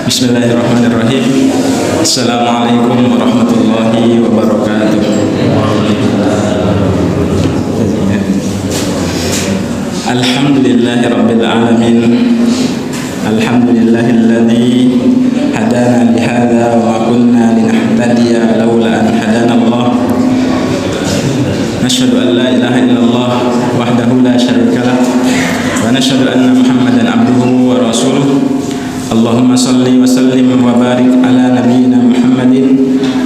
Bismillahirrahmanirrahim. Assalamualaikum warahmatullahi wabarakatuh. Alhamdulillahi rabbil alamin. Alhamdulillahilladzi hadana lihadza wa ma kunna linahtadiya laula an hadana Allah. Nashhadu an la ilaha illallah wahdahu la syarika lah wa nashhadu anna Muhammadan abduhu wa rasuluh. Allahumma salli wa sallim wa barik ala nabiyyina Muhammadin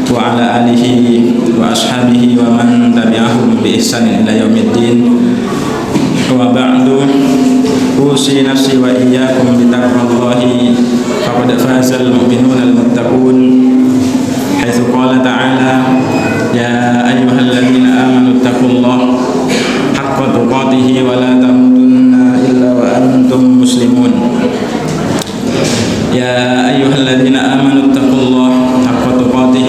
wa ala alihi wa ashabihi wa man tabi'ahum bi ihsanin ila yaumiddin. Wa ba'du, usi nafsi wa iyyakum bi taqwallahi faqad fazal mu'minuna al-muttaqun. Haitsu qala ta'ala ya ayyuhalladzina amanu taqullaha haqqa tuqatih wa la tamutunna illa wa antum muslimun. Ya ayyuhalladzina amanu taqullaha haqqa tuqatih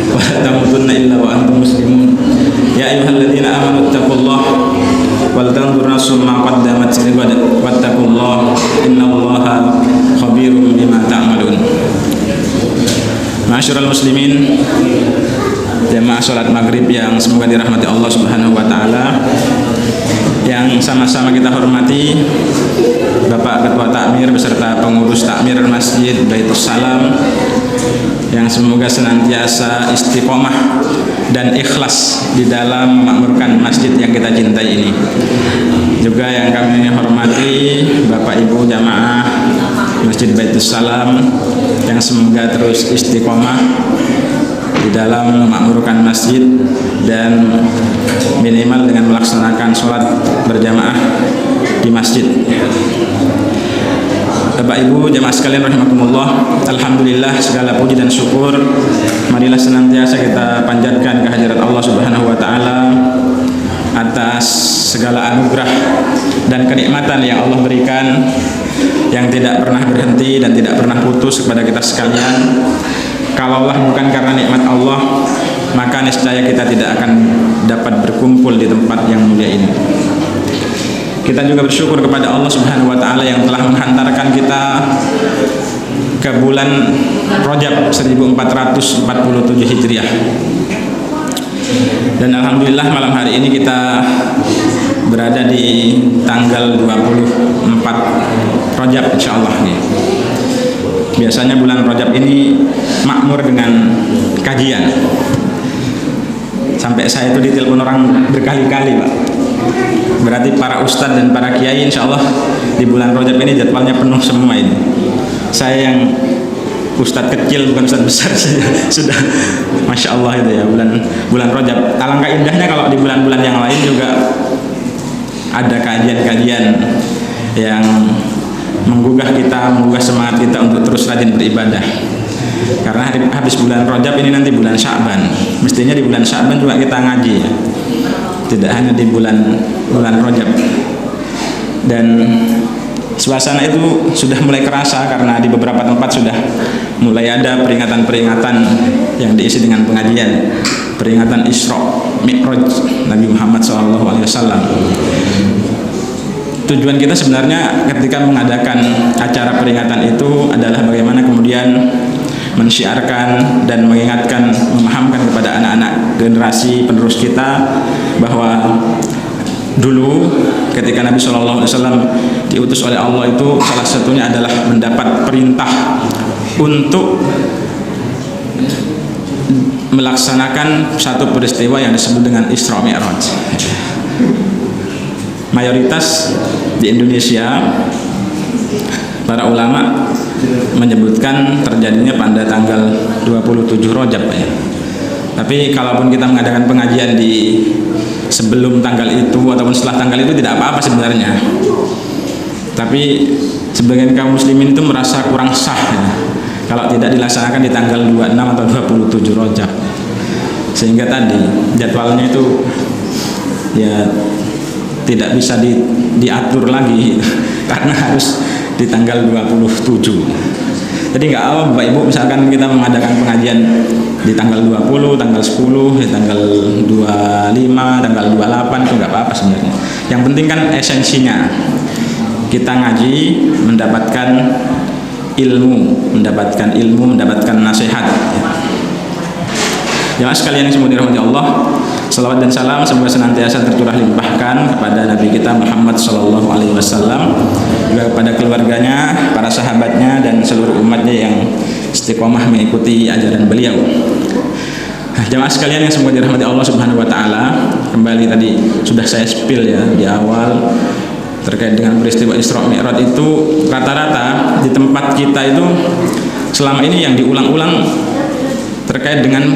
wa la tamutunna illa wa antum muslimun. Ya ayyuhalladzina amanu taqullaha wal tanzur nafsum ma qaddamat lighad wattaqullaha innallaha khabirum bima ta'malun. Ma'asyiral muslimin, jamaah salat maghrib yang semoga dirahmati Allah Subhanahu wa taala, yang sama-sama kita hormati Bapak Ketua Takmir beserta pengurus Takmir Masjid Baitus Salam, yang semoga senantiasa istiqomah dan ikhlas di dalam memakmurkan masjid yang kita cintai ini. Juga yang kami hormati Bapak Ibu jamaah Masjid Baitus Salam, yang semoga terus istiqomah di dalam memakmurkan masjid dan minimal dengan melaksanakan sholat berjamaah di masjid. Bapak Ibu jamaah sekalian rahimakumullah, alhamdulillah segala puji dan syukur marilah senantiasa kita panjatkan kehadirat Allah Subhanahu wa taala atas segala anugerah dan kenikmatan yang Allah berikan, yang tidak pernah berhenti dan tidak pernah putus kepada kita sekalian. Kalaulah bukan karena nikmat Allah, maka niscaya kita tidak akan dapat berkumpul di tempat yang mulia ini. Kita juga bersyukur kepada Allah Subhanahu wa taala yang telah menghantarkan kita ke bulan Rajab 1447 Hijriah. Dan alhamdulillah malam hari ini kita berada di tanggal 24 Rajab insyaallah nih. Biasanya bulan Rajab ini makmur dengan kajian. Sampai saya itu ditelepon orang berkali-kali, Pak. Berarti para ustadz dan para kiai insya Allah di bulan Rajab ini jadwalnya penuh semua ini. Saya yang ustadz kecil bukan ustadz besar sudah masya Allah itu ya bulan Rajab. Alangkah indahnya kalau di bulan-bulan yang lain juga ada kajian-kajian yang menggugah semangat kita untuk terus rajin beribadah. Karena habis bulan Rajab ini nanti bulan Sya'ban. Mestinya di bulan Sya'ban juga kita ngaji ya. Tidak hanya di bulan Rajab. Dan suasana itu sudah mulai kerasa karena di beberapa tempat sudah mulai ada peringatan-peringatan yang diisi dengan pengajian, peringatan Isra Mi'raj Nabi Muhammad SAW. Tujuan kita sebenarnya ketika mengadakan acara peringatan itu adalah bagaimana kemudian mensyiarkan dan mengingatkan, memahamkan kepada anak-anak generasi penerus kita bahwa dulu ketika Nabi SAW diutus oleh Allah itu salah satunya adalah mendapat perintah untuk melaksanakan satu peristiwa yang disebut dengan Isra Mi'raj. Mayoritas di Indonesia para ulama menyebutkan terjadinya pada tanggal 27 Rajab ya. Tapi kalaupun kita mengadakan pengajian di sebelum tanggal itu ataupun setelah tanggal itu tidak apa-apa sebenarnya. Tapi sebagian kaum muslimin itu merasa kurang sah ya, kalau tidak dilaksanakan di tanggal 26 atau 27 Rajab. Sehingga tadi jadwalnya itu ya tidak bisa diatur lagi karena harus di tanggal 27. Jadi nggak apa Bapak Ibu, misalkan kita mengadakan pengajian di tanggal 20, tanggal 10, di tanggal 25, tanggal 28 itu nggak apa-apa sebenarnya. Yang penting kan esensinya kita ngaji mendapatkan ilmu, mendapatkan nasihat. Jemaah sekalian yang semoga dirahmati Allah, salawat dan salam semoga senantiasa tercurah limpahkan kepada Nabi kita Muhammad sallallahu alaihi wasallam, juga kepada keluarganya, para sahabatnya dan seluruh umatnya yang istiqomah mengikuti ajaran beliau. Nah, jemaah sekalian yang semoga dirahmati Allah Subhanahu wa taala, kembali tadi sudah saya spill ya di awal terkait dengan peristiwa Isra Mi'raj itu. Rata-rata di tempat kita itu selama ini yang diulang-ulang terkait dengan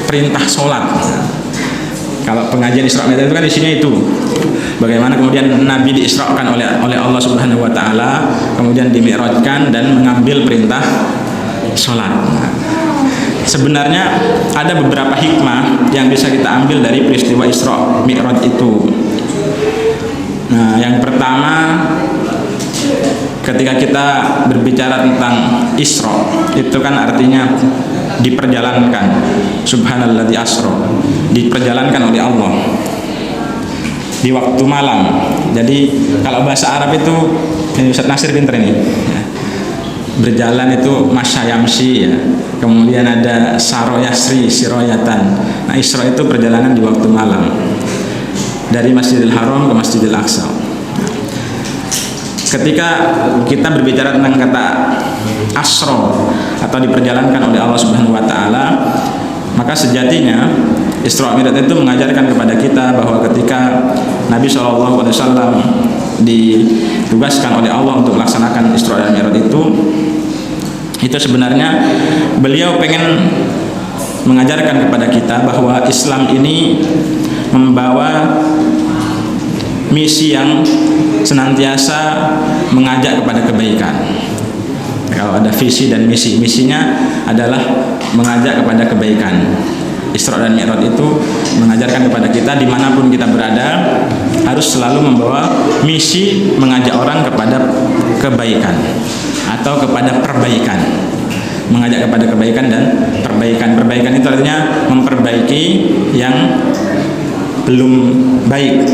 perintah sholat. Kalau pengajian Isra Mi'raj itu kan isinya itu bagaimana kemudian Nabi diisrakan oleh Allah Subhanahu wa taala, kemudian dimi'rajkan dan mengambil perintah sholat. Sebenarnya ada beberapa hikmah yang bisa kita ambil dari peristiwa Isra Mi'raj itu. Nah, yang pertama, ketika kita berbicara tentang Isra, itu kan artinya diperjalankan. Subhanalladzi asra, diperjalankan oleh Allah di waktu malam. Jadi kalau bahasa Arab itu, ini Ustaz Nasir pinter ini, berjalan itu masyayamsi ya. Kemudian ada saroyasri, siroyatan. Nah, Isra itu perjalanan di waktu malam dari Masjidil Haram ke Masjidil Aqsa. Ketika kita berbicara tentang kata asro atau diperjalankan oleh Allah Subhanahu wa taala, maka sejatinya Isra Mi'raj itu mengajarkan kepada kita bahwa ketika Nabi SAW ditugaskan oleh Allah untuk melaksanakan Isra dan Mi'raj itu sebenarnya beliau pengen mengajarkan kepada kita bahwa Islam ini membawa misi yang senantiasa mengajak kepada kebaikan. Kalau ada visi dan misi, misinya adalah mengajak kepada kebaikan. Isra dan Mi'raj itu mengajarkan kepada kita dimanapun kita berada harus selalu membawa misi mengajak orang kepada kebaikan atau kepada perbaikan, mengajak kepada kebaikan dan perbaikan. Perbaikan itu artinya memperbaiki yang belum baik,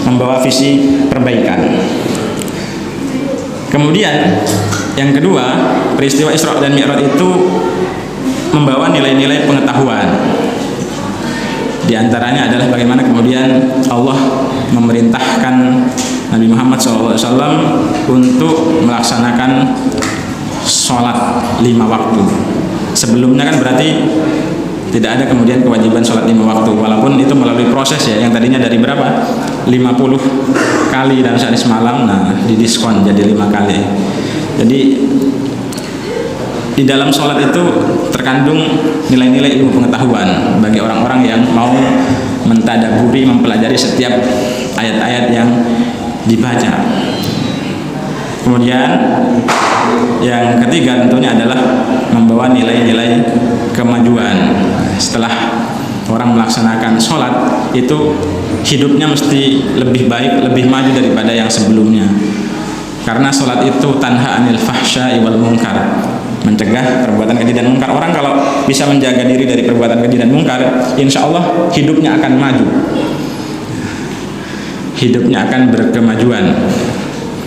membawa visi perbaikan. Kemudian yang kedua, peristiwa Isra dan Mi'raj itu membawa nilai-nilai pengetahuan. Di antaranya adalah bagaimana kemudian Allah memerintahkan Nabi Muhammad SAW untuk melaksanakan sholat 5 waktu. Sebelumnya kan berarti tidak ada kemudian kewajiban sholat 5 waktu, walaupun itu melalui proses ya, yang tadinya dari berapa? 50 kali dalam sehari semalam, nah didiskon jadi 5 kali. Jadi di dalam sholat itu terkandung nilai-nilai ilmu pengetahuan bagi orang-orang yang mau mentadaburi, mempelajari setiap ayat-ayat yang dibaca. Kemudian yang ketiga tentunya adalah membawa nilai-nilai kemajuan. Setelah orang melaksanakan sholat itu hidupnya mesti lebih baik, lebih maju daripada yang sebelumnya. Karena sholat itu tanha anil fahsya'i wal munkar, mencegah perbuatan keji dan mungkar. Orang kalau bisa menjaga diri dari perbuatan keji dan mungkar, insya Allah hidupnya akan maju, hidupnya akan berkemajuan.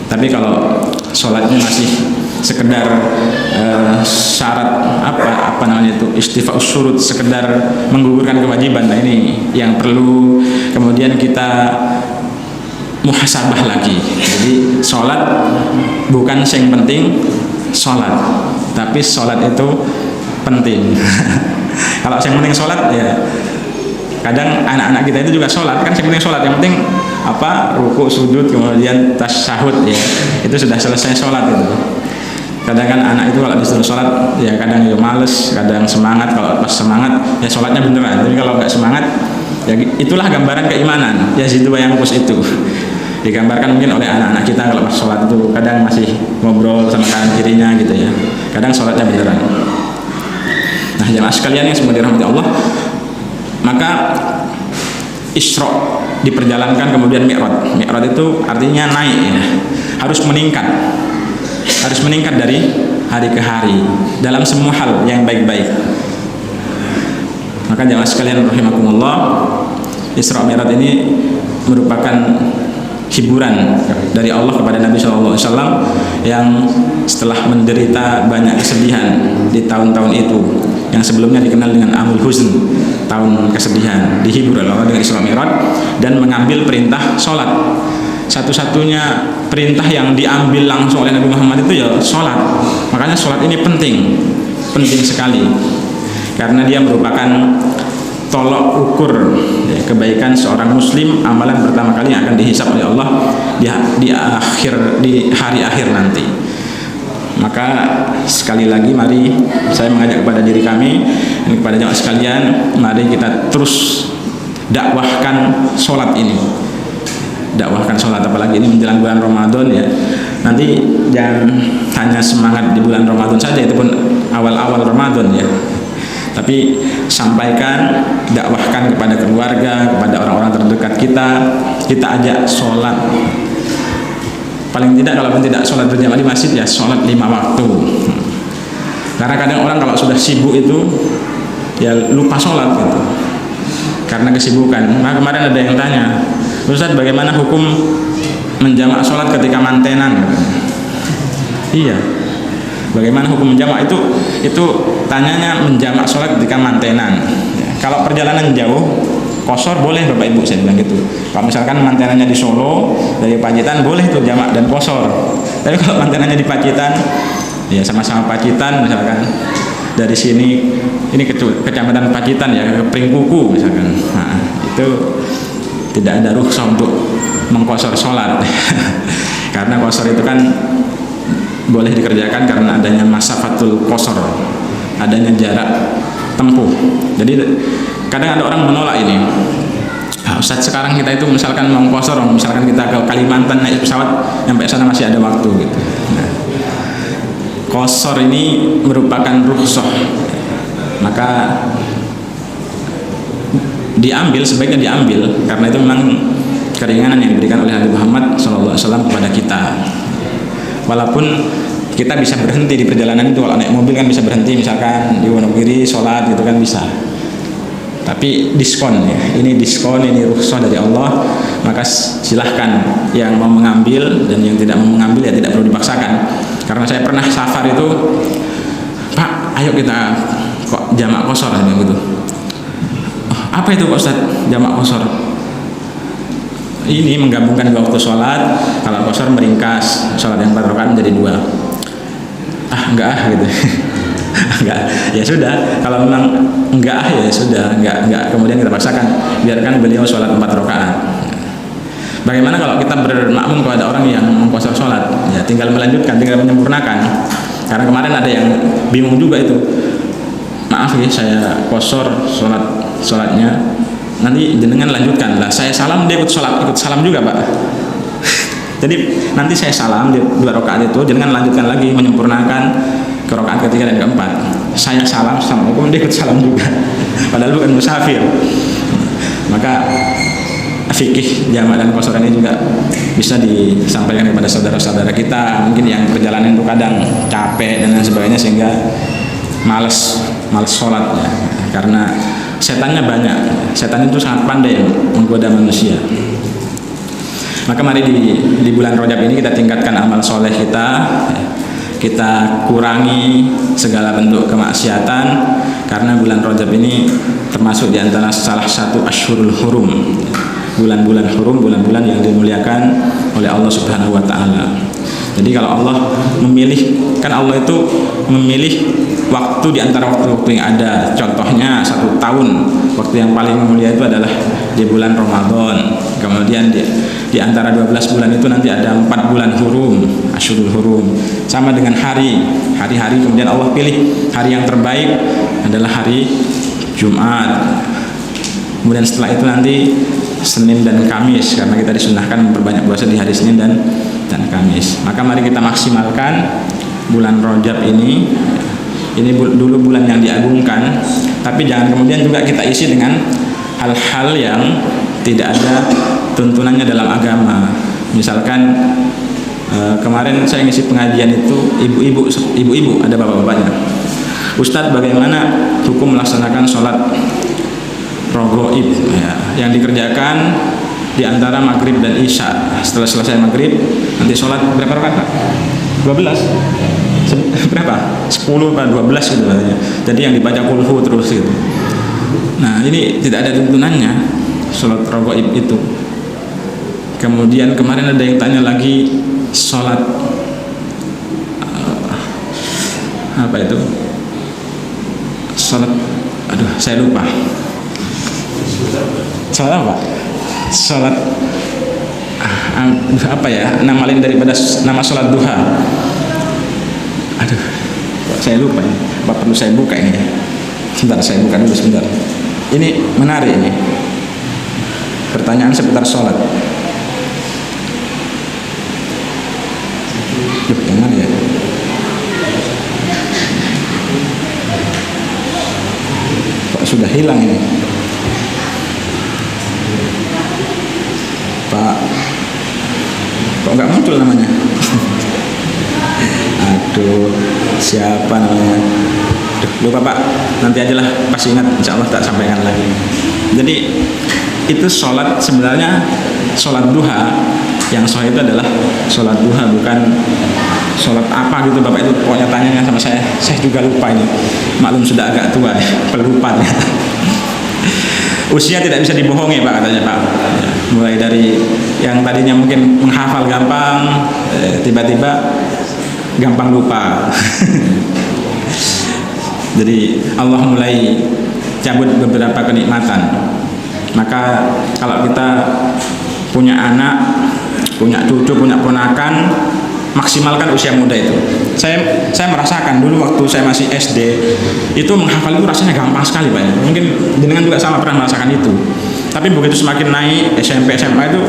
Tapi kalau sholatnya masih sekedar syarat apa namanya itu istifa'us syurut, sekedar menggugurkan kewajiban, nah ini yang perlu kemudian kita muhasabah lagi. Jadi sholat bukan yang penting sholat, tapi sholat itu penting. Kalau yang penting sholat ya, kadang anak-anak kita itu juga sholat kan, yang penting sholat, yang penting apa, ruku, sujud, kemudian tasyahud ya, itu sudah selesai sholat gitu. Kadang kan anak itu kalau disuruh sholat ya kadang ya males, kadang semangat. Kalau pas semangat ya sholatnya beneran, tapi kalau nggak semangat ya itulah gambaran keimanan ya, situ yang pus itu digambarkan mungkin oleh anak-anak kita. Kalau pas sholat itu kadang masih ngobrol sama kanan kirinya gitu ya, kadang sholatnya beneran. Nah jemaah sekalian yang semoga dirahmati Allah, maka Isra diperjalankan, kemudian Mi'raj. Mi'raj itu artinya naik ya, harus meningkat dari hari ke hari dalam semua hal yang baik-baik. Maka jemaah sekalian rahimakumullah, Isra Mi'raj ini merupakan hiburan dari Allah kepada Nabi SAW yang setelah menderita banyak kesedihan di tahun-tahun itu, yang sebelumnya dikenal dengan Amul Huzn, tahun kesedihan, dihibur oleh Allah dengan Isra Mi'raj dan mengambil perintah sholat. Satu-satunya perintah yang diambil langsung oleh Nabi Muhammad itu ya sholat. Makanya sholat ini penting sekali, karena dia merupakan tolok ukur ya, kebaikan seorang muslim, amalan pertama kali yang akan dihisab oleh Allah di hari akhir nanti. Maka sekali lagi mari saya mengajak kepada diri kami, kepada jemaah sekalian, mari kita terus dakwahkan sholat ini. Dakwahkan sholat, apalagi ini menjelang bulan Ramadan ya. Nanti jangan hanya semangat di bulan Ramadan saja, itu pun awal-awal Ramadan ya. Tapi sampaikan, dakwahkan kepada keluarga, kepada orang-orang terdekat kita ajak sholat. Paling tidak kalaupun tidak sholat berjamaah di masjid ya sholat 5 waktu. Karena kadang orang kalau sudah sibuk itu ya lupa sholat gitu, karena kesibukan. Nah kemarin ada yang tanya, Ustaz bagaimana hukum menjamak sholat ketika mantenan? Iya, bagaimana hukum menjamak itu tanyanya menjamak sholat ketika mantenan ya. Kalau perjalanan jauh kosor boleh Bapak Ibu, saya bilang gitu. Kalau misalkan mantenannya di Solo dari Pacitan boleh tuh jamak dan kosor. Tapi kalau mantenannya di Pacitan ya sama-sama Pacitan, misalkan dari sini ini kecamatan Pacitan ya ke Pringkuku misalkan, nah, itu tidak ada rukhsah untuk mengkosor sholat karena kosor itu kan boleh dikerjakan karena adanya masafatul kosor, adanya jarak tempuh. Jadi kadang ada orang menolak ini, Ustaz sekarang kita itu misalkan mau kosor, misalkan kita ke Kalimantan naik pesawat sampai sana masih ada waktu gitu. Nah, kosor ini merupakan rukhsah, maka sebaiknya diambil karena itu memang keringanan yang diberikan oleh Nabi Muhammad SAW kepada kita. Walaupun kita bisa berhenti di perjalanan itu, kalau naik mobil kan bisa berhenti, misalkan di Wonogiri sholat gitu kan bisa. Tapi diskon ya, ini diskon, ini rukhsah dari Allah, maka silahkan yang mau mengambil, dan yang tidak mau mengambil ya tidak perlu dipaksakan. Karena saya pernah safar itu, Pak, ayo kita kok jamak kosor gitu. Oh, apa itu Pak Ustaz jamak kosor? Ini menggabungkan 2 waktu sholat. Kalau kosor meringkas sholat yang 4 rakaat menjadi 2. Enggak gitu. Enggak, ya sudah. Kalau memang enggak ya sudah, enggak kemudian kita paksakan, biarkan beliau sholat 4 rakaat. Bagaimana kalau kita bermakmum kepada orang yang mengkosor sholat? Ya tinggal melanjutkan, tinggal menyempurnakan. Karena kemarin ada yang bingung juga itu. Maaf ya, saya kosor sholatnya. Nanti jenengan lanjutkan lah. Saya salam, dia ikut salam juga Pak. Jadi nanti saya salam di 2 rakaat itu, jenengan lanjutkan lagi menyempurnakan ke rakaat ketiga dan keempat. Saya salam, assalamualaikum, dia ikut salam juga. Padahal bukan musafir. Maka fikih jamak dan kosor ini juga bisa disampaikan kepada saudara-saudara kita mungkin yang perjalanan itu kadang capek dan lain sebagainya sehingga malas sholat ya. Karena setannya banyak, setan itu sangat pandai menggoda manusia. Maka mari di bulan Rajab ini kita tingkatkan amal soleh kita kurangi segala bentuk kemaksiatan, karena bulan Rajab ini termasuk di antara salah satu Ashhurul Hurum, bulan-bulan hurum, bulan-bulan yang dimuliakan oleh Allah Subhanahu wa taala. Jadi kalau Allah memilih, kan Allah itu memilih waktu di antara waktu-waktu yang ada. Contohnya 1 tahun, waktu yang paling mulia itu adalah di bulan Ramadan. Kemudian di antara 12 bulan itu nanti ada 4 bulan hurum, Ashhurul Hurum. Sama dengan hari-hari, kemudian Allah pilih hari yang terbaik adalah hari Jumat. Kemudian setelah itu nanti Senin dan Kamis, karena kita disunahkan memperbanyak puasa di hari Senin dan Kamis. Maka mari kita maksimalkan bulan Rajab ini dulu bulan yang diagungkan, tapi jangan kemudian juga kita isi dengan hal-hal yang tidak ada tuntunannya dalam agama. Misalkan kemarin saya ngisi pengajian itu ibu-ibu ada bapak-bapaknya. Ustadz, bagaimana hukum melaksanakan sholat rogoib ya, yang dikerjakan di antara maghrib dan isya. Setelah selesai maghrib nanti sholat berapa rakaat? 12. Berapa? 10 atau 12 gitu katanya. Jadi yang dibaca kulhu terus gitu. Nah ini tidak ada tuntunannya sholat raghaib itu. Kemudian kemarin ada yang tanya lagi sholat apa itu? Sholat, aduh saya lupa. Sholat apa? Sholat apa ya? Nama lain daripada nama sholat duha. Aduh, saya lupa ini. Apa perlu saya buka ini? Sebentar, saya buka dulu sebentar. Ini menarik ini. Pertanyaan seputar sholat. Duh, yang mana ya? Kok sudah hilang ini? Pak, kok nggak muncul namanya? Aduh, siapa namanya? Duh, lupa Pak, nanti aja lah, pas ingat insya Allah tak sampaikan lagi. Jadi itu sholat sebenarnya sholat duha yang sahih itu adalah sholat duha, bukan sholat apa gitu Bapak itu. Pokoknya tanyanya sama saya juga lupa ini. Maklum sudah agak tua ya, pelupa ya. Usia tidak bisa dibohongi Pak katanya Pak. Ya, mulai dari yang tadinya mungkin menghafal gampang, tiba-tiba gampang lupa. Jadi Allah mulai cabut beberapa kenikmatan. Maka kalau kita punya anak, punya cucu, punya ponakan, maksimalkan usia muda itu. Saya merasakan dulu waktu saya masih SD itu menghafal itu rasanya gampang sekali Pak. Mungkin jenengan juga sama pernah merasakan itu. Tapi begitu semakin naik SMP SMA itu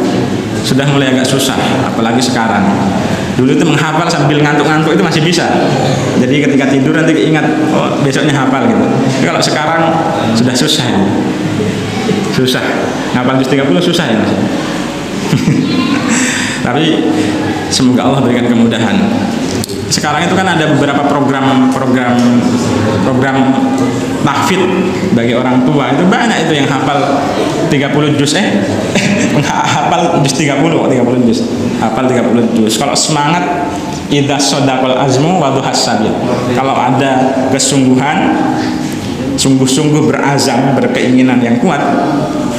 sudah mulai agak susah, apalagi sekarang. Dulu itu menghafal sambil ngantuk-ngantuk itu masih bisa. Jadi ketika tidur nanti ingat, oh besoknya hafal gitu. Tapi kalau sekarang sudah susah ya. Susah. Hafal juz 30 susah ya Mas. Tapi semoga Allah berikan kemudahan. Sekarang itu kan ada beberapa program tahfidz bagi orang tua. Itu banyak itu yang hafal 30 juz hafal juz 30 juz. Hafal 30 juz. Kalau semangat idza shadaqal azmu wa duhas sabil. Kalau ada kesungguhan, sungguh-sungguh berazam, berkeinginan yang kuat,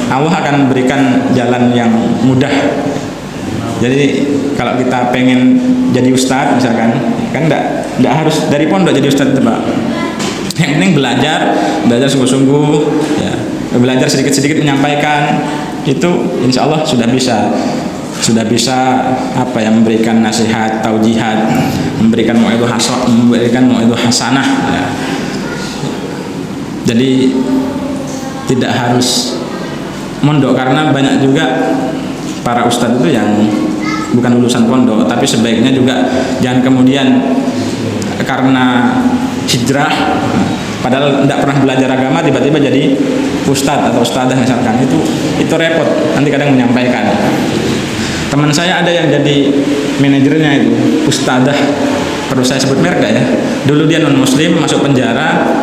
Allah akan berikan jalan yang mudah. Jadi kalau kita pengen jadi ustadz misalkan, kan enggak harus dari pondok jadi ustadz Pak. Yang penting belajar sungguh-sungguh ya. Belajar sedikit-sedikit menyampaikan itu insya Allah sudah bisa apa ya, memberikan nasihat, taujihat, memberikan mau'idhah hasanah ya. Jadi tidak harus mondok, karena banyak juga para ustadz itu yang bukan lulusan pondok, tapi sebaiknya juga jangan kemudian karena hijrah padahal tidak pernah belajar agama tiba-tiba jadi ustadz atau ustadzah misalkan, itu repot. Nanti kadang menyampaikan, teman saya ada yang jadi manajernya itu ustadzah, perlu saya sebut merek ya. Dulu dia non muslim masuk penjara,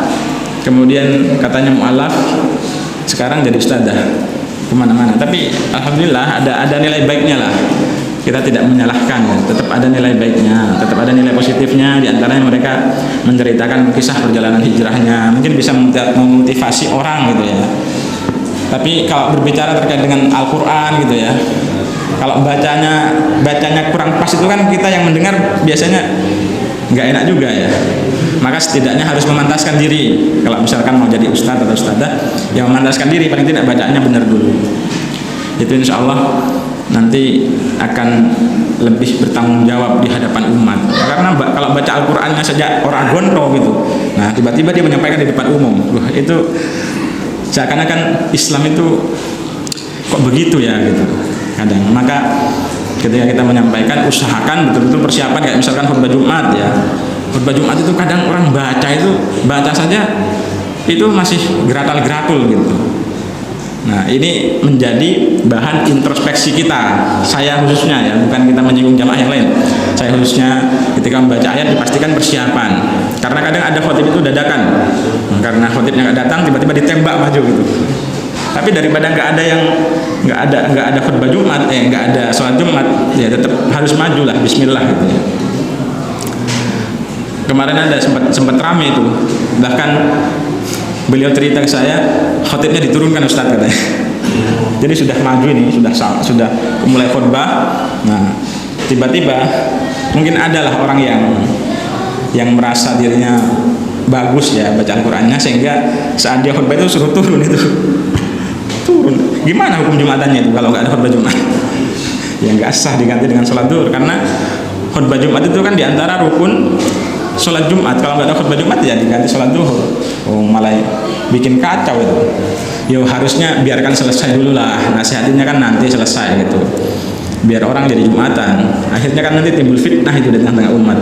kemudian katanya mu'alaf, sekarang jadi ustadzah kemana-mana. Tapi alhamdulillah ada nilai baiknya lah. Kita tidak menyalahkan, tetap ada nilai baiknya, tetap ada nilai positifnya. Di antaranya mereka menceritakan kisah perjalanan hijrahnya, mungkin bisa memotivasi orang gitu ya. Tapi kalau berbicara terkait dengan Al-Quran gitu ya, kalau bacanya kurang pas itu kan kita yang mendengar biasanya nggak enak juga ya. Maka setidaknya harus memantaskan diri. Kalau misalkan mau jadi ustadz atau ustadzah, yang memantaskan diri paling tidak bacaannya benar dulu. Itu insya Allah nanti akan lebih bertanggung jawab di hadapan umat. Karena kalau baca Al-Qur'annya saja orang gonto gitu, nah tiba-tiba dia menyampaikan di depan umum, wah itu seakan-akan Islam itu kok begitu ya gitu kadang. Maka ketika kita menyampaikan, usahakan betul-betul persiapan, kayak misalkan khutbah Jumat ya. Khutbah Jumat itu kadang orang baca saja itu masih geratal-geratul gitu. Nah ini menjadi bahan introspeksi kita, saya khususnya ya, bukan kita menyinggung jamaah yang lain. Saya khususnya ketika membaca ayat dipastikan persiapan, karena kadang ada khotib itu dadakan, karena khotibnya nggak datang tiba-tiba ditembak maju gitu. Tapi daripada nggak ada khutbah Jumat, nggak ada sholat Jumat, ya tetap harus maju lah, Bismillah gitu ya. Kemarin ada sempat rame itu, bahkan beliau cerita ke saya, khotibnya diturunkan Ustaz katanya. Jadi sudah maju ini, sudah mulai khutbah. Nah, tiba-tiba mungkin adalah orang yang merasa dirinya bagus ya baca Al-Qur'annya, sehingga saat dia khutbah itu suruh turun itu. Turun. Gimana hukum Jumatannya itu kalau nggak ada khutbah Jumat? Ya nggak sah diganti dengan sholat zuhur, karena khutbah Jumat itu kan diantara rukun sholat Jumat. Kalau nggak ada khutbah Jumat ya diganti sholat zuhur. Oh, malah bikin kacau itu. Ya harusnya biarkan selesai dulu lah, nasihatinnya kan nanti selesai gitu, biar orang jadi Jumatan. Akhirnya kan nanti timbul fitnah itu di tengah-tengah umat.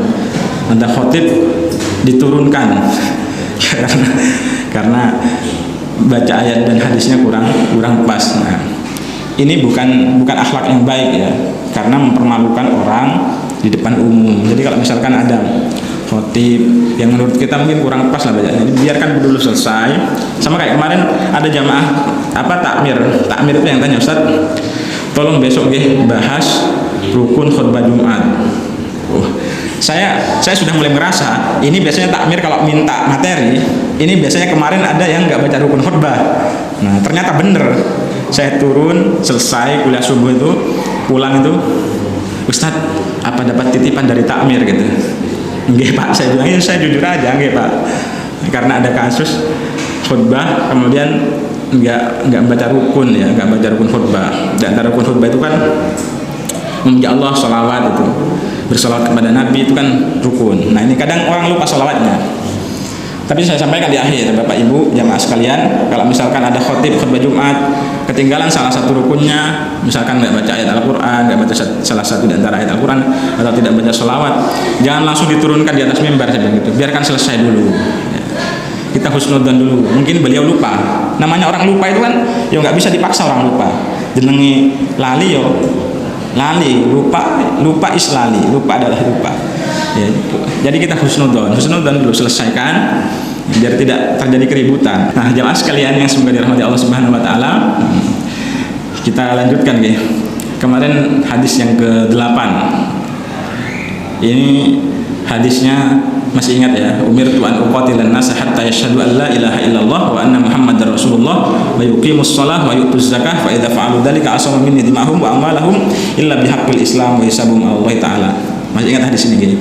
Nanti khotib diturunkan karena baca ayat dan hadisnya kurang pas. Nah, ini bukan akhlak yang baik ya, karena mempermalukan orang di depan umum. Jadi kalau misalkan ada khotib yang menurut kita mungkin kurang pas lah bacanya, biarkan dulu selesai. Sama kayak kemarin ada jamaah takmir itu yang tanya, Ustaz, tolong besok bahas rukun khutbah Jumat. Saya sudah mulai merasa ini biasanya takmir kalau minta materi, ini biasanya kemarin ada yang nggak baca rukun khutbah. Nah ternyata bener, saya turun selesai kuliah subuh itu, pulang itu, Ustaz apa dapat titipan dari takmir gitu? Nggih Pak, saya bilang saya jujur aja nggih Pak, karena ada kasus khutbah kemudian nggak baca rukun ya, nggak baca rukun khutbah. Di antara rukun khutbah itu kan memuji Allah, sholawat itu, bersolawat kepada Nabi itu kan rukun. Nah ini kadang orang lupa sholawatnya. Tapi saya sampaikan di akhir, Bapak Ibu jamaah sekalian, kalau misalkan ada khotib khutbah Jumat ketinggalan salah satu rukunnya, misalkan nggak baca ayat Al-Quran, nggak baca salah satu di antara ayat Al-Quran, atau tidak baca sholawat, jangan langsung diturunkan di atas mimbar seperti itu. Biarkan selesai dulu. Kita husnudzon dulu. Mungkin beliau lupa. Namanya orang lupa itu kan, ya nggak bisa dipaksa orang lupa. Jenengi lali yo. Lali, lupa is lali, lupa adalah lupa ya, jadi kita husnudzon dulu, selesaikan biar tidak terjadi keributan. Nah jamaah sekalian yang semoga dirahmati Allah Subhanahu wa taala, kita lanjutkan ya. Kemarin hadis yang ke-8 ini hadisnya masih ingat ya, umirtu an uqatilan nas hatta yashhadu an la ilaha illallah wa anna muhammadar rasulullah wa yuqimus shalah wa yutuz zakah fa idza fa'alu dzalika asama minni dimahum wa amwalahum illa bihaqqil islam wa hisabum Allah taala. Masih ingat hadis ini gini.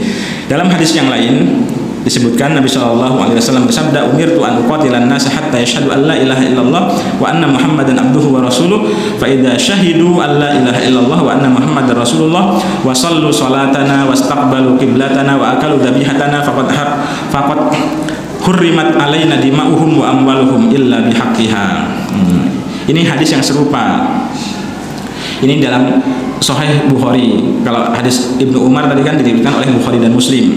Dalam hadis yang lain disebutkan Nabi SAW bersabda, umirtu an uqatilan nas hatta yashhadu an la ilaha illallah wa anna muhammadan abduhu wa rasuluh fa idza syahidu an la ilaha illallah wa anna muhammadar rasulullah wa sallu salatana wastaqbalu qiblatana wa akalu dhabihatana faqad hurrimat alaina dima'uhum wa amwaluhum illa bihaqqiha. Ini hadis yang serupa. Ini dalam Sahih Bukhari. Kalau hadis Ibnu Umar tadi kan diriwayatkan oleh Bukhari dan Muslim.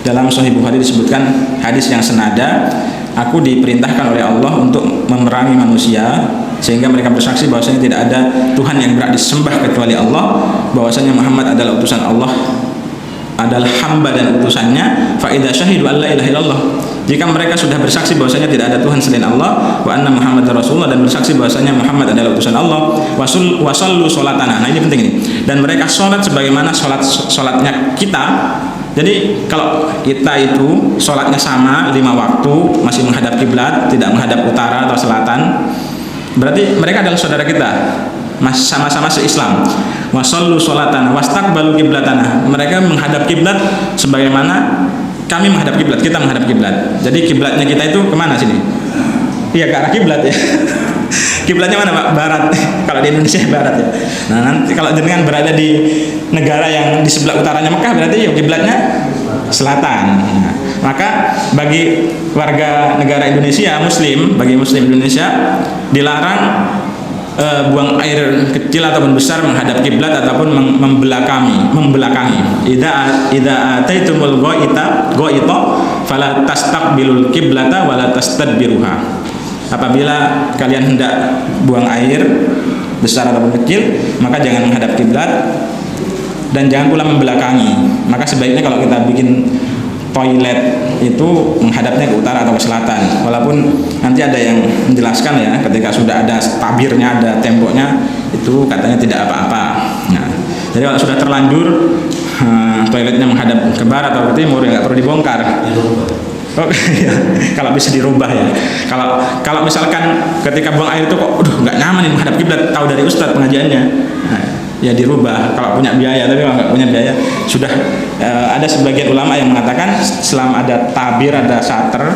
Dalam Sahih Bukhari disebutkan hadis yang senada, aku diperintahkan oleh Allah untuk memerangi manusia sehingga mereka bersaksi bahwasanya tidak ada Tuhan yang berhak disembah kecuali Allah, bahwasanya Muhammad adalah utusan Allah, adalah hamba dan utusannya. Fa idza syahidu alla ilaha illallah, jika mereka sudah bersaksi bahwasanya tidak ada Tuhan selain Allah, wa anna Muhammadar Rasulullah, dan bersaksi bahwasanya Muhammad adalah utusan Allah, wa sallu salatana. Nah ini penting ini. Dan mereka salat sebagaimana salatnya kita. Jadi kalau kita itu sholatnya sama 5 waktu, masih menghadap kiblat, tidak menghadap utara atau selatan, berarti mereka adalah saudara kita, sama-sama se-Islam. Wasallu sholatana wastaqbalu qiblatana, mereka menghadap kiblat sebagaimana kami menghadap kiblat, kita menghadap kiblat. Jadi kiblatnya kita itu kemana sini? Iya, ke arah kiblat ya. Kiblatnya mana Pak? Barat. Kalau di Indonesia barat ya. Nah nanti kalau jenengan berada di negara yang di sebelah utaranya Mekah, berarti ya kiblatnya selatan. Nah, maka bagi warga negara Indonesia Muslim, bagi Muslim Indonesia dilarang buang air kecil ataupun besar menghadap kiblat ataupun membelakangi. Idza ataitumul ghaita fala tastaqbilul kiblata wala tastadbiruha. Apabila kalian hendak buang air besar ataupun kecil, maka jangan menghadap kiblat dan jangan pula membelakangi. Maka sebaiknya kalau kita bikin toilet itu menghadapnya ke utara atau ke selatan. Walaupun nanti ada yang menjelaskan ya, ketika sudah ada tabirnya, ada temboknya, itu katanya tidak apa-apa. Nah, jadi kalau sudah terlanjur toiletnya menghadap ke barat atau ke timur, ya nggak perlu dibongkar. Oh, ya, kalau bisa dirubah ya. Kalau misalkan ketika buang air itu kok, nggak nyaman nih menghadap kiblat, tahu dari ustadz pengajiannya, nah, ya dirubah. Kalau punya biaya, tapi kalau nggak punya biaya, sudah ada sebagian ulama yang mengatakan selama ada tabir, ada sater,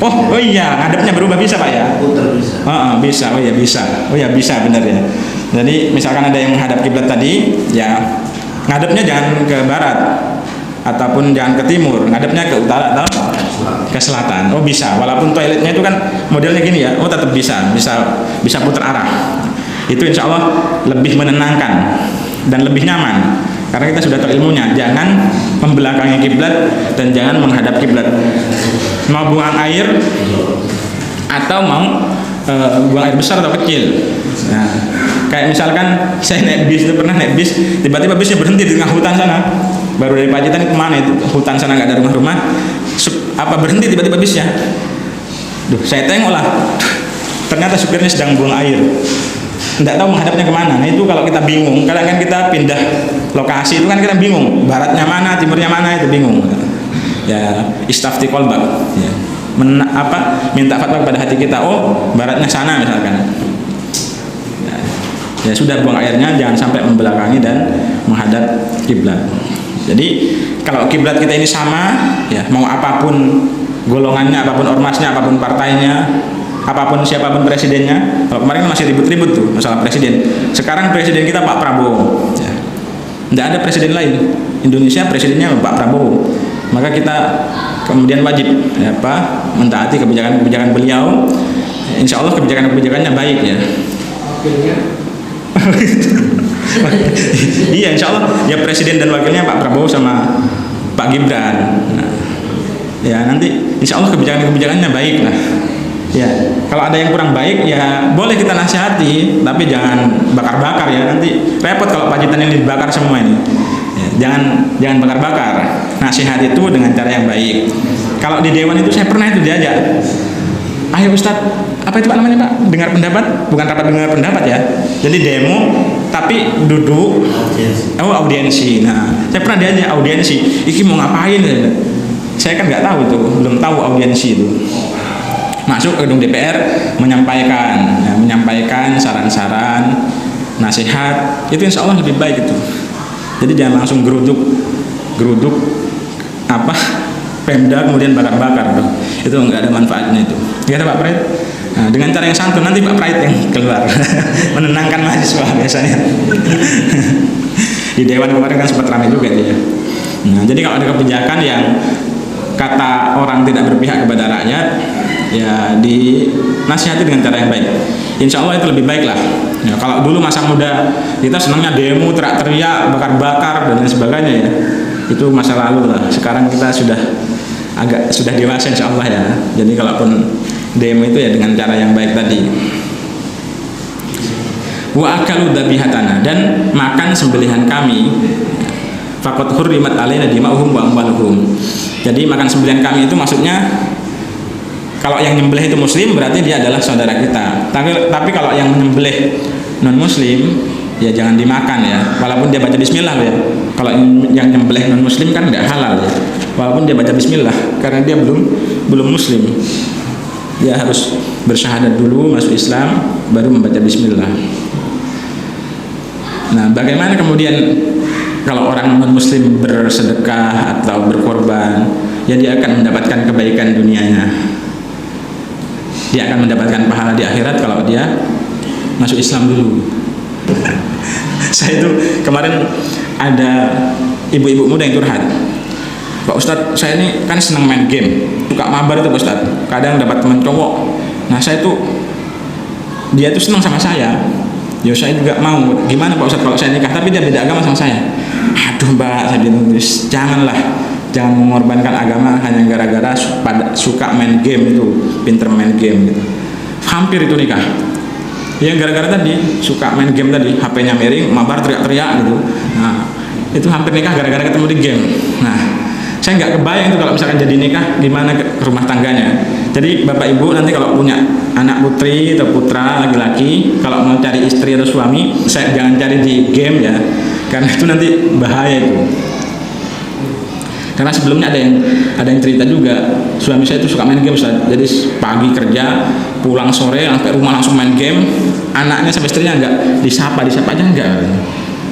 oh iya, ngadepnya berubah bisa pak ya? Bisa, oh ya bisa benar ya. Jadi misalkan ada yang menghadap kiblat tadi, ya ngadepnya jangan ke barat ataupun jangan ke timur, ngadepnya ke utara atau ke selatan. Oh bisa, walaupun toiletnya itu kan modelnya gini ya, oh tetap bisa putar arah. Itu insya Allah lebih menenangkan dan lebih nyaman karena kita sudah tahu ilmunya. Jangan membelakangi kiblat dan jangan menghadap kiblat. Mau buang air atau mau buang air besar atau kecil. Nah, kayak misalkan saya naik bis, itu pernah naik bis, tiba-tiba bisnya berhenti di tengah hutan sana. Baru dari Pacitan kemana itu, hutan sana nggak ada rumah-rumah, berhenti tiba-tiba bisnya. Saya tengok lah, ternyata supirnya sedang buang air, nggak tahu menghadapnya kemana. Nah itu kalau kita bingung, kadang kan kita pindah lokasi itu kan kita bingung, baratnya mana, timurnya mana, itu bingung. Ya istafti qalbak, ya. Minta fatwa kepada hati kita, oh baratnya sana misalkan. Ya sudah, buang airnya jangan sampai membelakangi dan menghadap kiblat. Jadi kalau kiblat kita ini sama, ya mau apapun golongannya, apapun ormasnya, apapun partainya, apapun siapapun presidennya. Kalau kemarin masih ribut-ribut tuh masalah presiden. Sekarang presiden kita Pak Prabowo. Ya. Tidak ada presiden lain. Indonesia presidennya Pak Prabowo. Maka kita kemudian wajib ya, mentaati kebijakan-kebijakan beliau. Insya Allah kebijakan-kebijakannya baik ya. Iya insya Allah ya, presiden dan wakilnya Pak Prabowo sama Pak Gibran. Nah, ya nanti insya Allah kebijakannya baik lah. Ya kalau ada yang kurang baik ya boleh kita nasihati, tapi jangan bakar-bakar ya, nanti repot kalau Pacitan ini dibakar semua ini. Ya, jangan bakar-bakar. Nasihat itu dengan cara yang baik. Kalau di dewan itu saya pernah itu diajak, ayo Ustadz, apa itu Pak namanya Pak? Dengar pendapat? Bukan rapat dengar pendapat ya. Jadi demo tapi duduk audiensi. Nah, saya pernah diajak audiensi. Iki mau ngapain? Saya kan nggak tahu itu, belum tahu audiensi itu. Masuk ke gedung DPR menyampaikan saran-saran, nasihat. Itu insya Allah lebih baik itu. Jadi jangan langsung geruduk Pemda kemudian bakar-bakar tuh. Itu nggak ada manfaatnya itu. Kata Pak Prait. Nah, dengan cara yang santun nanti Pak Prait yang keluar menenangkan mahasiswa biasanya. Di dewan kemarin kan sempat ramai juga dia. Nah, jadi kalau ada kebijakan yang kata orang tidak berpihak kepada rakyat, ya dinasihati dengan cara yang baik. Insya Allah itu lebih baik lah. Ya, kalau dulu masa muda kita senangnya demo, teriak-teriak, bakar-bakar dan lain sebagainya ya. Itu masa lalu lah. Sekarang kita sudah dewasa insya Allah ya. Jadi kalaupun demo itu ya dengan cara yang baik tadi. Wa akalu dabihatana, dan makan sembelihan kami. Faqad hurrimat alaina dima'uhum wa amwaluhum. Jadi makan sembelihan kami itu maksudnya kalau yang nyembelih itu muslim berarti dia adalah saudara kita. Tapi kalau yang menyembelih non muslim ya jangan dimakan ya, walaupun dia baca bismillah ya. Kalau yang nyembelih non muslim kan nggak halal ya, walaupun dia baca bismillah, karena dia belum muslim. Dia harus bersyahadat dulu, masuk Islam, baru membaca bismillah. Nah, bagaimana kemudian kalau orang non muslim bersedekah atau berkorban, ya dia akan mendapatkan kebaikan dunianya. Dia akan mendapatkan pahala di akhirat kalau dia masuk Islam dulu. Saya itu kemarin ada ibu-ibu muda yang curhat, Pak Ustadz, saya ini kan senang main game, suka mabar itu Pak Ustadz, kadang dapat teman cowok. Nah saya tuh, dia tuh senang sama saya, ya saya juga mau. Gimana Pak Ustadz kalau saya nikah tapi dia beda agama sama saya? Aduh Mbak, saya bilang jangan mengorbankan agama hanya gara-gara suka main game itu, pinter main game gitu. Hampir itu nikah. Ya gara-gara tadi suka main game tadi, HP-nya miring, mabar teriak-teriak gitu. Nah, itu hampir nikah gara-gara ketemu di game. Nah, Saya nggak kebayang itu kalau misalkan jadi nikah gimana ke rumah tangganya. Jadi bapak ibu nanti kalau punya anak putri atau putra laki-laki, kalau mau cari istri atau suami, saya jangan cari di game ya, karena itu nanti bahaya itu. Karena sebelumnya ada yang cerita juga, suami saya itu suka main game Ustaz. Jadi pagi kerja, pulang sore sampai rumah langsung main game. Anaknya sampai istrinya enggak disapa aja enggak.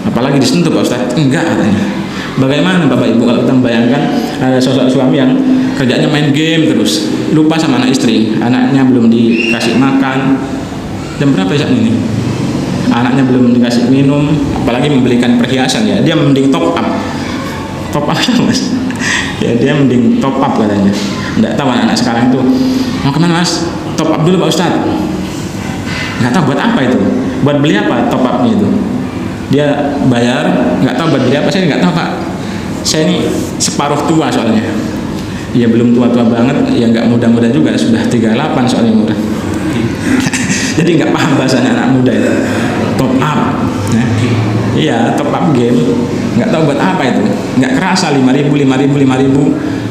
Apalagi disentuh Pak Ustaz, enggak katanya. Bagaimana Bapak Ibu kalau kita membayangkan ada sosok suami yang kerjanya main game terus, lupa sama anak istri, anaknya belum dikasih makan. Jam berapa saat ini? Anaknya belum dikasih minum, apalagi membelikan perhiasan ya. Dia mending top up. Top up ya Mas? Ya dia mending top up katanya. Enggak tahu anak sekarang itu mau kemana Mas? Top up dulu Pak Ustadz. Enggak tahu buat apa itu. Buat beli apa top upnya itu? Dia bayar, nggak tahu buat beli apa, saya nggak tahu Pak. Saya ini separuh tua soalnya. Ya belum tua-tua banget, ya nggak muda-muda juga, sudah 38 soalnya muda. Jadi nggak paham bahasanya anak muda itu. Top up, ya. Iya top up game, nggak tahu buat apa itu. Nggak kerasa 5.000.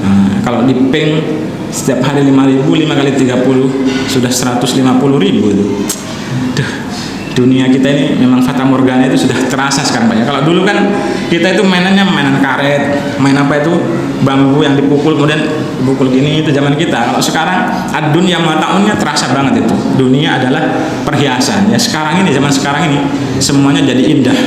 Nah, kalau di ping setiap hari 5.000, 5 kali 30 sudah 150.000 itu. Duh. Dunia kita ini memang fata morgana itu sudah terasa sekarang banyak. Kalau dulu kan kita itu mainannya mainan karet, main apa itu bambu yang dipukul kemudian dipukul gini, itu zaman kita. Kalau sekarang dunia mataunnya terasa banget itu. Dunia adalah perhiasan. Ya sekarang ini, zaman sekarang ini semuanya jadi indah.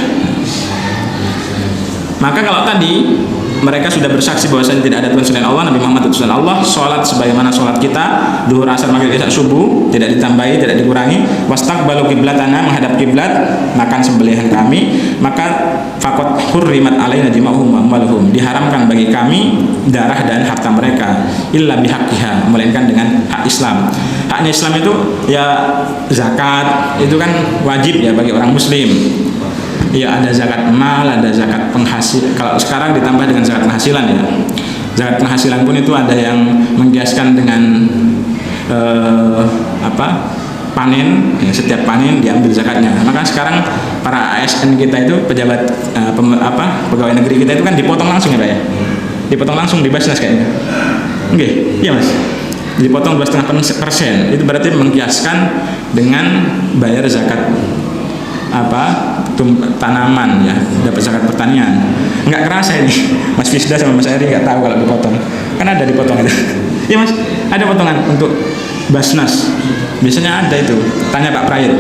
Maka kalau tadi mereka sudah bersaksi bahwasanya tidak ada Tuhan selain Allah, Nabi Muhammad utusan Allah, sholat sebagaimana sholat kita, duhur, asar, maghrib, isya, subuh, tidak ditambahi, tidak dikurangi, wastaqbalu qiblatana, menghadap kiblat, makan sembelihan kami, maka faqad hurrimat alaina dima'uhum wa amwaluhum, diharamkan bagi kami darah dan harta mereka, illa bihaqqiha, melainkan dengan hak Islam. Haknya Islam itu ya zakat, itu kan wajib ya bagi orang muslim. Ya ada zakat mal, ada zakat penghasil. Kalau sekarang ditambah dengan zakat penghasilan ya. Zakat penghasilan pun itu ada yang mengkiaskan dengan panen. Ya, setiap panen diambil zakatnya. Maka sekarang para ASN kita itu pejabat pegawai negeri kita itu kan dipotong langsung ya Pak ya. Dipotong langsung di Basnas kayaknya. Oke, iya Mas. Dipotong 2,5%. Itu berarti mengkiaskan dengan bayar zakat tanaman ya, dapat zakat pertanian. Nggak kerasa ini Mas Fisda sama Mas Eri nggak tahu kalau dipotong, kan ada dipotong itu. Ya Mas, ada potongan untuk Basnas biasanya ada itu, tanya Pak Prayit.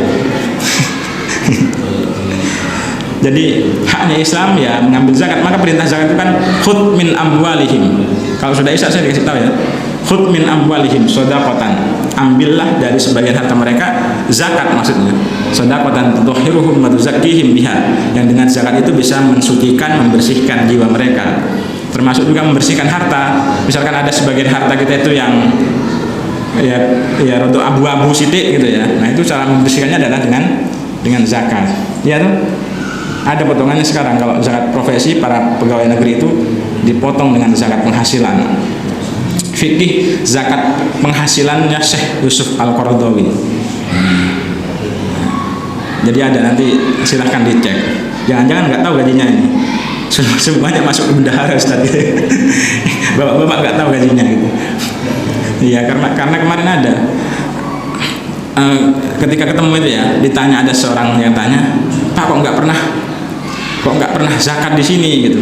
Jadi haknya Islam ya mengambil zakat. Maka perintah zakat itu kan khudh min amwalihim. Kalau sudah Isya saya dikasih tahu ya, khudh min amwalihim shadaqatan, ambillah dari sebagian harta mereka zakat, maksudnya shadaqatan tutahhiruhum wa tuzakkihim biha, yang dengan zakat itu bisa mensucikan, membersihkan jiwa mereka, termasuk juga membersihkan harta. Misalkan ada sebagian harta kita itu yang ya untuk abu-abu sidik gitu ya, nah itu cara membersihkannya adalah dengan zakat ya tuh. Ada potongannya sekarang. Kalau zakat profesi para pegawai negeri itu dipotong dengan zakat penghasilan. Fikih zakat penghasilannya Syekh Yusuf Al-Qaradawi. Jadi ada, nanti silahkan dicek. Jangan-jangan nggak tahu gajinya ini. Semuanya masuk ke bendahara Ustaz. Bapak-bapak nggak tahu gajinya gitu. Iya, karena kemarin ada ketika ketemu itu ya, ditanya, ada seorang yang tanya, Pak kok nggak pernah zakat di sini gitu.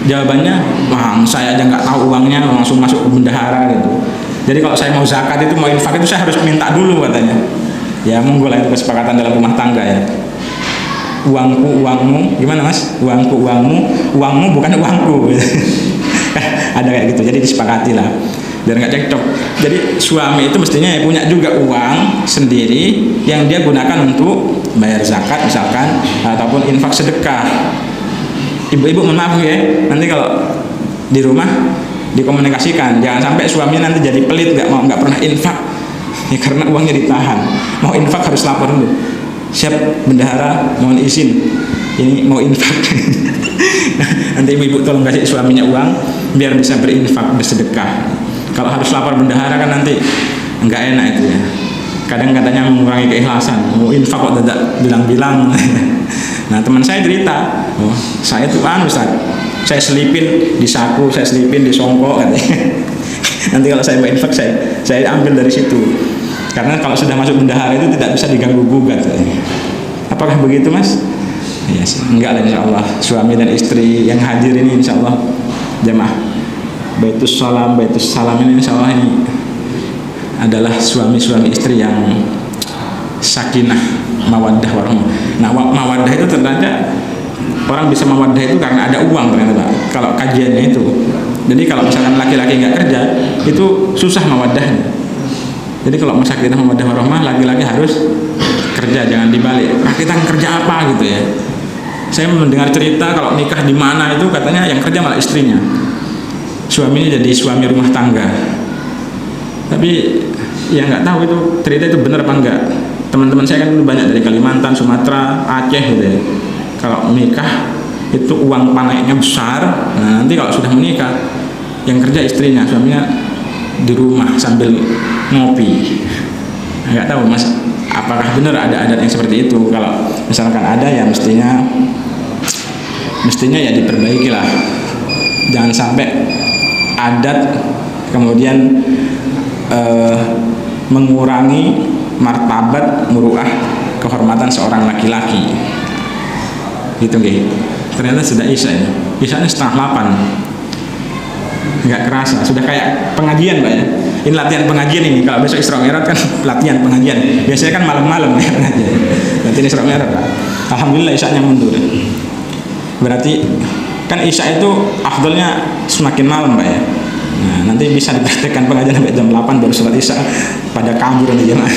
Jawabannya, wah saya aja nggak tahu uangnya, langsung masuk ke bendahara gitu. Jadi kalau saya mau zakat itu, mau infak itu saya harus minta dulu katanya. Ya monggo lah, itu kesepakatan dalam rumah tangga ya. Uangku uangmu, gimana Mas? Uangku uangmu bukan uangku. Ada kayak gitu. Jadi disepakati lah, biar nggak cekcok. Jadi suami itu mestinya ya punya juga uang sendiri yang dia gunakan untuk bayar zakat misalkan, ataupun infak sedekah. Ibu-ibu mohon maaf ya, nanti kalau di rumah dikomunikasikan, jangan sampai suaminya nanti jadi pelit, nggak pernah infak ya, karena uangnya ditahan. Mau infak harus lapor dulu, siap bendahara mohon izin ini mau infak. Nanti ibu-ibu tolong kasih suaminya uang biar bisa berinfak, bersedekah. Kalau harus lapor bendahara kan nanti nggak enak itu ya. Kadang katanya mengurangi keikhlasan, mau infak kok tidak bilang-bilang. Nah teman saya cerita, oh saya tuh Ustaz, Saya selipin di saku, saya selipin di songkok katanya. Nanti kalau saya mau infak saya ambil dari situ. Karena kalau sudah masuk bendahara itu tidak bisa diganggu gugat. Apakah begitu, Mas? Ya, enggak lah, insya Allah. Suami dan istri yang hadir ini insya Allah jemaah Baitus Salam ini insya Allah ini adalah suami-suami istri yang sakinah, mawaddah warahmah. Nah, mawaddah itu ternyata orang bisa mawaddah itu karena ada uang ternyata, Pak. Kalau kajiannya itu. Jadi kalau misalkan laki-laki nggak kerja, itu susah mawaddahnya. Jadi kalau masa kita mawaddah warahmah, laki-laki harus kerja, jangan dibalik. Nah, kita kerja apa gitu ya? Saya mendengar cerita kalau nikah di mana itu katanya yang kerja malah istrinya. Suaminya jadi suami rumah tangga. Tapi ya nggak tahu itu cerita itu benar apa enggak. Teman-teman saya kan banyak dari Kalimantan, Sumatera, Aceh gitu ya. Kalau nikah itu uang panainya besar. Nah, nanti kalau sudah menikah yang kerja istrinya, suaminya di rumah sambil ngopi. Nggak tahu, Mas, apakah benar ada adat yang seperti itu? Kalau misalkan ada ya mestinya ya diperbaiki lah. Jangan sampai adat kemudian mengurangi martabat, muruah, kehormatan seorang laki-laki. Gitu nggih. Ternyata sudah Isya ya. Isyanya 7:30. Nggak kerasa, sudah kayak pengajian, Pak ya. Ini latihan pengajian ini. Kalau besok Isra Mi'raj kan latihan pengajian. Biasanya kan malam-malam ya pengajian. Latihan Isra Mi'raj, Pak. Alhamdulillah Isyanya mundur. Berarti kan Isya itu afdalnya semakin malam, Pak ya. Nah, nanti bisa dipraktekkan pengajian sampai jam 8 baru sholat Isya pada kabur nanti jemaah.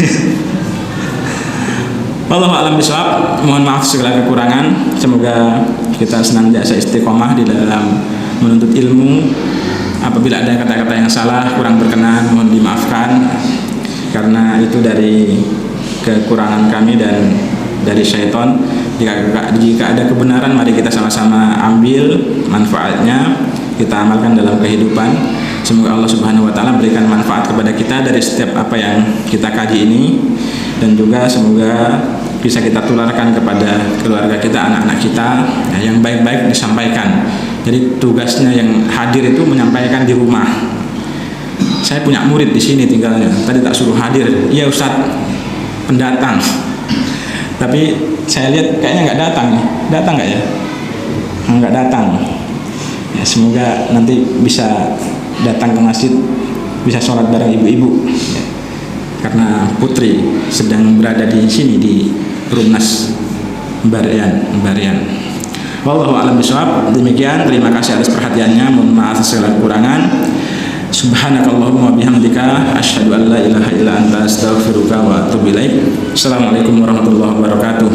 Wallahu a'lam bishawab. Mohon maaf segala kekurangan. Semoga kita senantiasa istiqomah di dalam menuntut ilmu. Apabila ada kata-kata yang salah, kurang berkenan, mohon dimaafkan. Karena itu dari kekurangan kami dan dari syaitan. Jika ada kebenaran, mari kita sama-sama ambil manfaatnya, kita amalkan dalam kehidupan. Semoga Allah Subhanahu wa taala berikan manfaat kepada kita dari setiap apa yang kita kaji ini, dan juga semoga bisa kita tularkan kepada keluarga kita, anak-anak kita, ya, yang baik-baik disampaikan. Jadi tugasnya yang hadir itu menyampaikan di rumah. Saya punya murid di sini tinggalnya, tadi tak suruh hadir. Iya Ustadz, pendatang. Tapi saya lihat kayaknya nggak datang. Datang nggak ya? Nggak datang. Ya, semoga nanti bisa datang ke masjid, bisa sholat bareng ibu-ibu. Ya. Karena putri sedang berada di sini di Rumnas Mbarian. Wallahu a'lam bishawab. Demikian, terima kasih atas perhatiannya. Mohon maaf segala kekurangan. Subhanakallahumma bihamdika asyhadu an la ilaha illa anta astaghfiruka wa atubu ilaik. Assalamualaikum warahmatullahi wabarakatuh.